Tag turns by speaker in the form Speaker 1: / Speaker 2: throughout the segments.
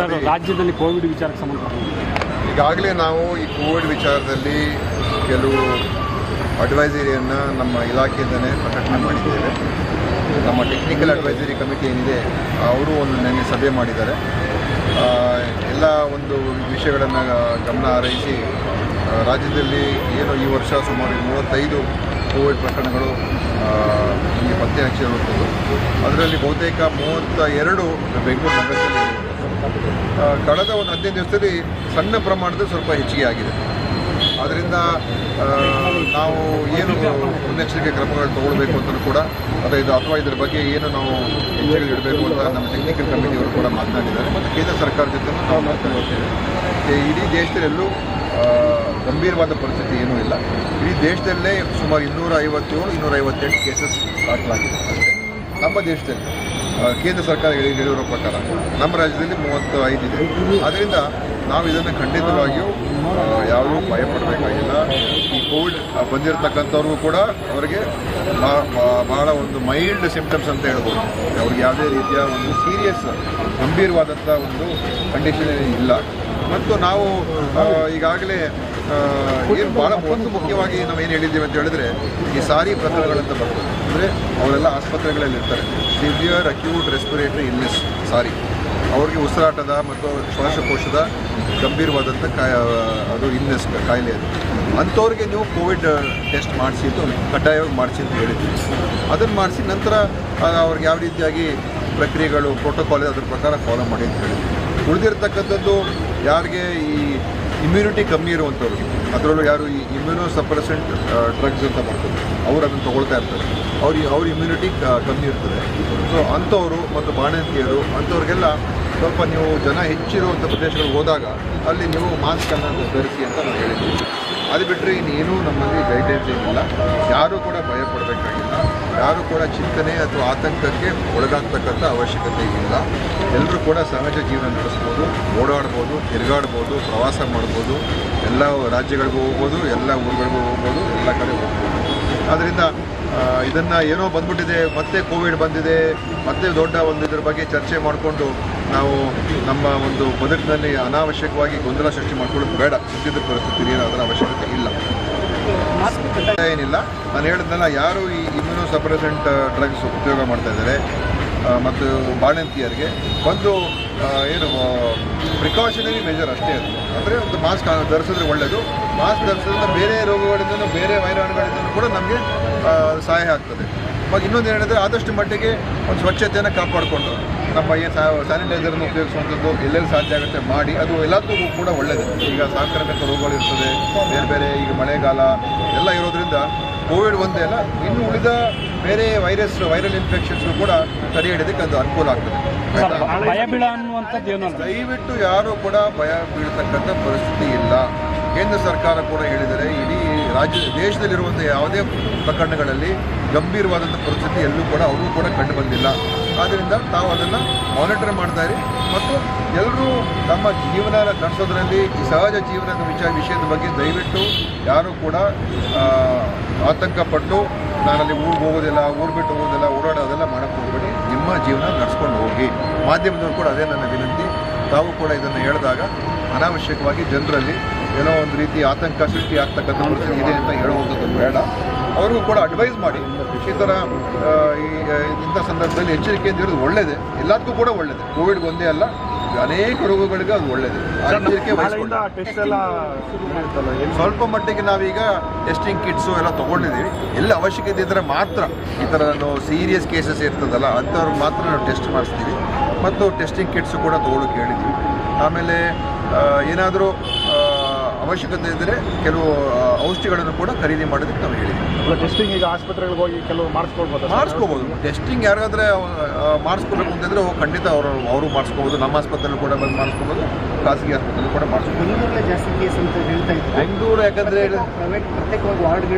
Speaker 1: Sir, ರಾಜ್ಯದಲ್ಲಿ Covid ವಿಚಾರಕ್ಕೆ ಸಂಬಂಧಪಟ್ಟ
Speaker 2: ಈಗಾಗಲೇ ನಾವು ಈ ಕೋವಿಡ್ ವಿಚಾರದಲ್ಲಿ ಕೆಲವು ಅಡ್ವೈಸರಿಯನ್ನು ನಮ್ಮ ಇಲಾಖೆಯಿಂದಲೇ ಪ್ರಕಟಣೆ ಮಾಡಿದ್ದೇವೆ. ನಮ್ಮ ಟೆಕ್ನಿಕಲ್ ಅಡ್ವೈಸರಿ ಕಮಿಟಿ ಏನಿದೆ ಅವರು ಒಂದು ನೆನ್ನೆ ಸಭೆ ಮಾಡಿದ್ದಾರೆ. ಎಲ್ಲ ಒಂದು ವಿಷಯಗಳನ್ನು ಗಮನ ಹರಿಸಿ ರಾಜ್ಯದಲ್ಲಿ ಏನು ಈ ವರ್ಷ ಸುಮಾರು 35 ಕೋವಿಡ್ ಪ್ರಕರಣಗಳು ನಮಗೆ ಪತ್ತೆ ಹಚ್ಚಿರುವಂಥದ್ದು. ಅದರಲ್ಲಿ ಬಹುತೇಕ 32 ಬೆಂಗಳೂರು ನಗರದಲ್ಲಿ. ಕಳೆದ ಒಂದು 15 ದಿವಸದಲ್ಲಿ ಸಣ್ಣ ಪ್ರಮಾಣದಲ್ಲಿ ಸ್ವಲ್ಪ ಹೆಚ್ಚಿಗೆ ಆಗಿದೆ. ಆದ್ದರಿಂದ ನಾವು ಏನು ಮುನ್ನೆಚ್ಚರಿಕೆ ಕ್ರಮಗಳು ತಗೊಳ್ಬೇಕು ಅಂತಲೂ ಕೂಡ ಅಥವಾ ಇದರ ಬಗ್ಗೆ ಏನು ನಾವು ಹೆಜ್ಜೆಗಳು ಇಡಬೇಕು ಅಂತ ನಮ್ಮ ಟೆಕ್ನಿಕಲ್ ಕಮಿಟಿಯವರು ಕೂಡ ಮಾತನಾಡಿದ್ದಾರೆ. ಮತ್ತು ಕೇಂದ್ರ ಸರ್ಕಾರ ಜೊತೆ ನಾವು ಮಾತನಾಡ್ತೇವೆ. ಇಡೀ ದೇಶದಲ್ಲೆಲ್ಲೂ ಗಂಭೀರವಾದ ಪರಿಸ್ಥಿತಿ ಏನೂ ಇಲ್ಲ. ಇಡೀ ದೇಶದಲ್ಲೇ ಸುಮಾರು 257-258 ಕೇಸಸ್ ದಾಖಲಾಗಿದೆ ಅಷ್ಟೇ ನಮ್ಮ ದೇಶದಲ್ಲಿ. ಕೇಂದ್ರ ಸರ್ಕಾರ ಹೇಳಿರೋ ಪ್ರಕಾರ ನಮ್ಮ ರಾಜ್ಯದಲ್ಲಿ 35 ಇದೆ. ಆದ್ದರಿಂದ ನಾವು ಇದನ್ನು ಖಂಡಿತವಾಗಿಯೂ ಯಾವುದೂ ಭಯಪಡಬೇಕಾಗಿಲ್ಲ. ಈ ಕೋವಿಡ್ ಬಂದಿರತಕ್ಕಂಥವ್ರಿಗೂ ಕೂಡ ಅವರಿಗೆ ಬಹಳ ಒಂದು ಮೈಲ್ಡ್ ಸಿಂಪ್ಟಮ್ಸ್ ಅಂತ ಹೇಳ್ಬೋದು. ಅವ್ರಿಗೆ ಯಾವುದೇ ರೀತಿಯ ಒಂದು ಸೀರಿಯಸ್ ಗಂಭೀರವಾದಂಥ ಒಂದು ಕಂಡೀಷನ್ ಇಲ್ಲ. ಮತ್ತು ನಾವು ಈಗಾಗಲೇ ಏನು ಭಾಳ ಮುಖ್ಯವಾಗಿ ನಾವೇನು ಹೇಳಿದ್ದೇವೆ ಅಂತ ಹೇಳಿದ್ರೆ, ಈ ಸಾರಿ ಪ್ರಕರಣಗಳಂತ ಬರ್ತದೆ. ಅಂದರೆ ಅವರೆಲ್ಲ ಆಸ್ಪತ್ರೆಗಳಲ್ಲಿ ಇರ್ತಾರೆ. ಸಿವಿಯರ್ ಅಕ್ಯೂಟ್ ರೆಸ್ಪಿರೇಟರಿ ಇಲ್ನೆಸ್ ಸಾರಿ, ಅವ್ರಿಗೆ ಉಸಿರಾಟದ ಮತ್ತು ಶ್ವಾಸಕೋಶದ ಗಂಭೀರವಾದಂಥ ಅದು ಇಲ್ನೆಸ್ ಕಾಯಿಲೆ ಅದು. ಅಂಥವ್ರಿಗೆ ನೀವು ಕೋವಿಡ್ ಟೆಸ್ಟ್ ಮಾಡಿಸಿ ಅಂತ ಕಡ್ಡಾಯವಾಗಿ ಮಾಡಿಸಿ ಅಂತ ಹೇಳಿದ್ವಿ. ಅದನ್ನು ಮಾಡಿಸಿ ನಂತರ ಅವ್ರಿಗೆ ಯಾವ ರೀತಿಯಾಗಿ ಪ್ರಕ್ರಿಯೆಗಳು ಪ್ರೋಟೋಕಾಲ್ ಅದ್ರ ಪ್ರಕಾರ ಫಾಲೋ ಮಾಡಿ ಅಂತ ಹೇಳಿದ್ವಿ. ಉಳಿದಿರ್ತಕ್ಕಂಥದ್ದು ಯಾರಿಗೆ ಈ ಇಮ್ಯುನಿಟಿ ಕಮ್ಮಿ ಇರುವಂಥವ್ರಿಗೆ, ಅದರಲ್ಲೂ ಯಾರು ಈ ಇಮ್ಯುನೋ ಸಪ್ರೆಸೆಂಟ್ ಡ್ರಗ್ಸ್ ಅಂತ ಬರ್ತದೆ, ಅವ್ರು ಅದನ್ನು ತೊಗೊಳ್ತಾ ಇರ್ತಾರೆ. ಅವ್ರ ಇಮ್ಯುನಿಟಿ ಕಮ್ಮಿ ಇರ್ತದೆ. ಸೊ ಅಂಥವರು ಮತ್ತು ಬಾಣಂತಿಯರು ಅಂಥವ್ರಿಗೆಲ್ಲ ಸ್ವಲ್ಪ ನೀವು ಜನ ಹೆಚ್ಚಿರುವಂಥ ಪ್ರದೇಶಗಳಿಗೆ ಹೋದಾಗ ಅಲ್ಲಿ ನೀವು ಮಾಸ್ಕನ್ನು ಧರಿಸಿ ಅಂತ ನಾವು ಹೇಳಿದ್ದೀವಿ. ಅದು ಬಿಟ್ಟರೆ ಇನ್ನೇನೂ ನಮ್ಮಲ್ಲಿ ಗೈಡ್ಲೈನ್ಸ್ ಏನಿಲ್ಲ. ಯಾರೂ ಕೂಡ ಭಯ ಪಡಬೇಕಾಗಿಲ್ಲ. ಯಾರೂ ಕೂಡ ಚಿಂತನೆ ಅಥವಾ ಆತಂಕಕ್ಕೆ ಒಳಗಾಗ್ತಕ್ಕಂಥ ಅವಶ್ಯಕತೆ ಇಲ್ಲ. ಎಲ್ಲರೂ ಕೂಡ ಸಹಜ ಜೀವನ ನಡೆಸ್ಬೋದು, ಓಡಾಡ್ಬೋದು, ತಿರುಗಾಡ್ಬೋದು, ಪ್ರವಾಸ ಮಾಡ್ಬೋದು, ಎಲ್ಲ ರಾಜ್ಯಗಳಿಗೂ ಹೋಗ್ಬೋದು, ಎಲ್ಲ ಊರುಗಳಿಗೂ ಹೋಗ್ಬೋದು, ಎಲ್ಲ ಕಡೆ ಹೋಗ್ಬೋದು. ಆದ್ದರಿಂದ ಇದನ್ನು ಏನೋ ಬಂದ್ಬಿಟ್ಟಿದೆ, ಮತ್ತೆ ಕೋವಿಡ್ ಬಂದಿದೆ, ಮತ್ತೆ ದೊಡ್ಡ ಒಂದು ಇದ್ರ ಬಗ್ಗೆ ಚರ್ಚೆ ಮಾಡಿಕೊಂಡು ನಾವು ನಮ್ಮ ಒಂದು ಬದುಕಿನಲ್ಲಿ ಅನಾವಶ್ಯಕವಾಗಿ ಗೊಂದಲ ಸೃಷ್ಟಿ ಮಾಡ್ಕೊಳ್ಳೋದು ಬೇಡ. ಸದ್ಯದ ಪರಿಸ್ಥಿತಿ ಏನು ಅದರ ಅವಶ್ಯಕತೆ ಇಲ್ಲ. ಏನಿಲ್ಲ. ನಾನು ಹೇಳಿದ್ನಲ್ಲ, ಯಾರು ಈ ಇಮ್ಯುನೋ ಸಪ್ರೆಸೆಂಟ್ ಡ್ರಗ್ಸ್ ಉಪಯೋಗ ಮಾಡ್ತಾ ಇದ್ದಾರೆ ಮತ್ತು ಬಾಣಂತಿಯರಿಗೆ ಒಂದು ಏನು ಪ್ರಿಕಾಷನರಿ ಮೆಜರ್ ಅಷ್ಟೇ ಅದು. ಅಂದರೆ ಒಂದು ಮಾಸ್ಕ್ ಧರಿಸಿದ್ರೆ ಒಳ್ಳೆಯದು. ಮಾಸ್ಕ್ ಧರಿಸೋದ್ರಿಂದ ಬೇರೆ ರೋಗಗಳಿಂದ, ಬೇರೆ ವೈರಾಣುಗಳಿಂದ ಕೂಡ ನಮಗೆ ಸಹಾಯ ಆಗ್ತದೆ. ಮತ್ತು ಇನ್ನೊಂದು ಹೇಳಿದ್ರೆ, ಆದಷ್ಟು ಮಟ್ಟಿಗೆ ಒಂದು ಸ್ವಚ್ಛತೆಯನ್ನು ಕಾಪಾಡಿಕೊಂಡು ನಮ್ಮ ಏನು ಸ್ಯಾನಿಟೈಸರನ್ನು ಉಪಯೋಗಿಸುವಂಥದ್ದು ಎಲ್ಲೆಲ್ಲಿ ಸಾಧ್ಯ ಆಗುತ್ತೆ ಮಾಡಿ. ಅದು ಎಲ್ಲದಕ್ಕೂ ಕೂಡ ಒಳ್ಳೆಯದು. ಈಗ ಸಾಂಕ್ರಾಮಿಕ ರೋಗಗಳು ಇರ್ತದೆ, ಬೇರೆ ಬೇರೆ ಈಗ ಮಳೆಗಾಲ ಎಲ್ಲ ಇರೋದ್ರಿಂದ ಕೋವಿಡ್ ಒಂದೇ ಅಲ್ಲ, ಇನ್ನು ಉಳಿದ ಬೇರೆ ವೈರಲ್ ಇನ್ಫೆಕ್ಷನ್ಸ್ಗೂ ಕೂಡ ತಡೆ ಹಿಡಿಯೋದಕ್ಕೆ ಅದು ಅನುಕೂಲ ಆಗ್ತದೆ. ದಯವಿಟ್ಟು ಯಾರೂ ಕೂಡ ಭಯ ಬೀಳ್ತಕ್ಕಂಥ ಪರಿಸ್ಥಿತಿ ಇಲ್ಲ. ಕೇಂದ್ರ ಸರ್ಕಾರ ಕೂಡ ಹೇಳಿದರೆ ಇಡೀ ದೇಶದಲ್ಲಿರುವಂಥ ಯಾವುದೇ ಪ್ರಕರಣಗಳಲ್ಲಿ ಗಂಭೀರವಾದಂಥ ಪರಿಸ್ಥಿತಿ ಎಲ್ಲೂ ಕೂಡ ಅವ್ರಿಗೂ ಕೂಡ ಕಂಡು ಬಂದಿಲ್ಲ. ಆದ್ದರಿಂದ ತಾವು ಅದನ್ನು ಮಾನಿಟರ್ ಮಾಡ್ತಾ ಇರಿ. ಮತ್ತು ಎಲ್ಲರೂ ತಮ್ಮ ಜೀವನ ನಡೆಸೋದ್ರಲ್ಲಿ ಈ ಸಹಜ ಜೀವನದ ವಿಷಯದ ಬಗ್ಗೆ ದಯವಿಟ್ಟು ಯಾರೂ ಕೂಡ ಆತಂಕಪಟ್ಟು ನಾನಲ್ಲಿ ಊರಿಗೆ ಹೋಗೋದಿಲ್ಲ, ಊರು ಬಿಟ್ಟು ಹೋಗೋದಿಲ್ಲ, ಓಡಾಡೋದೆಲ್ಲ ಮಾಡೋಕ್ಕೆ ಹೋಗಬೇಡಿ. ನಿಮ್ಮ ಜೀವನ ನಡೆಸ್ಕೊಂಡು ಹೋಗಿ. ಮಾಧ್ಯಮದವರು ಕೂಡ ಅದೇ ನನ್ನ ವಿನಂತಿ. ತಾವು ಕೂಡ ಇದನ್ನು ಹೇಳಿದಾಗ ಅನಾವಶ್ಯಕವಾಗಿ ಜನರಲ್ಲಿ ಏನೋ ಒಂದು ರೀತಿ ಆತಂಕ ಸೃಷ್ಟಿ ಆಗ್ತಕ್ಕಂಥ ಪರಿಸ್ಥಿತಿ ಇದೆ ಅಂತ ಹೇಳುವಂಥದ್ದು ಬೇಡ. ಅವ್ರಿಗೂ ಕೂಡ ಅಡ್ವೈಸ್ ಮಾಡಿ. ಈ ಥರ ಇಂಥ ಸಂದರ್ಭದಲ್ಲಿ ಎಚ್ಚರಿಕೆಯಿಂದ ಇರೋದು ಒಳ್ಳೆಯದೇ, ಎಲ್ಲದಕ್ಕೂ ಕೂಡ ಒಳ್ಳೆಯದೇ. ಕೋವಿಡ್ಗೆ ಒಂದೇ ಅಲ್ಲ, ಅನೇಕ ರೋಗಗಳಿಗೆ ಅದು ಒಳ್ಳೆಯದು. ಎಚ್ಚರಿಕೆ ವಹಿಸ್ಕೊಂಡು ಸ್ವಲ್ಪ ಮಟ್ಟಿಗೆ ನಾವೀಗ ಟೆಸ್ಟಿಂಗ್ ಕಿಟ್ಸು ಎಲ್ಲ ತೊಗೊಂಡಿದ್ದೀವಿ. ಎಲ್ಲ ಅವಶ್ಯಕತೆ ಇದ್ದರೆ ಮಾತ್ರ, ಈ ಥರ ಸೀರಿಯಸ್ ಕೇಸಸ್ ಇರ್ತದಲ್ಲ ಅಂಥವ್ರಿಗೆ ಮಾತ್ರ ನಾವು ಟೆಸ್ಟ್ ಮಾಡಿಸ್ತೀವಿ. ಮತ್ತು ಟೆಸ್ಟಿಂಗ್ ಕಿಟ್ಸು ಕೂಡ ತೊಗೊಳಕ್ಕೆ ಹೇಳಿದ್ದೀವಿ. ಆಮೇಲೆ ಏನಾದರೂ ಅವಶ್ಯಕತೆ ಇದ್ದರೆ ಕೆಲವು ಔಷಧಿಗಳನ್ನು ಕೂಡ ಖರೀದಿ ಮಾಡೋದಕ್ಕೆ ನಾವು ಹೇಳಿದ್ದೀವಿ.
Speaker 1: ಟೆಸ್ಟಿಂಗ್ ಈಗ ಆಸ್ಪತ್ರೆಗಳಿಗೆ ಹೋಗಿ ಕೆಲವು ಮಾಡಿಸ್ಕೋಬೋದು.
Speaker 2: ಟೆಸ್ಟಿಂಗ್ ಯಾರಾದರೆ ಮಾಡಿಸ್ಕೋಬೇಕು ಅಂತಂದರೆ ಖಂಡಿತ ಅವರು ಮಾಡಿಸ್ಕೋಬೋದು. ನಮ್ಮ ಆಸ್ಪತ್ರೆಯಲ್ಲಿ ಕೂಡ ಬಂದು ಮಾಡಿಸ್ಕೋಬೋದು, ಖಾಸಗಿ ಆಸ್ಪತ್ರೆಯಲ್ಲಿ ಕೂಡ ಮಾಡಿಸ್ಕೋಬೋದು. ಬೆಂಗಳೂರು ಯಾಕಂದರೆ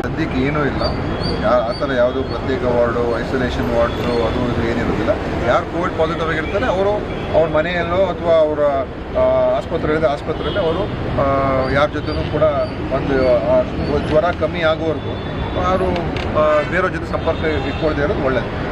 Speaker 2: ಸದ್ಯಕ್ಕೆ ಏನೂ ಇಲ್ಲ, ಆ ಥರ ಯಾವುದೂ ಪ್ರತ್ಯೇಕ ವಾರ್ಡು, ಐಸೋಲೇಷನ್ ವಾರ್ಡ್ಸು ಅದು ಇದು ಏನಿರೋದಿಲ್ಲ. ಯಾರು ಕೋವಿಡ್ ಪಾಸಿಟಿವ್ ಆಗಿರ್ತಾರೆ ಅವರು ಅವ್ರ ಮನೆಯಲ್ಲೋ ಅಥವಾ ಅವರ ಆಸ್ಪತ್ರೆಯಲ್ಲಿ ಅವರು ಯಾರ ಜೊತೆನೂ ಕೂಡ ಒಂದು ಜ್ವರ ಕಮ್ಮಿ ಆಗುವವರೆಗೂ ಅವರು ಬೇರೆಯವ್ರ ಜೊತೆ ಸಂಪರ್ಕ ಇಟ್ಕೊಳ್ದೇ ಇರೋದು ಒಳ್ಳೆಯದು.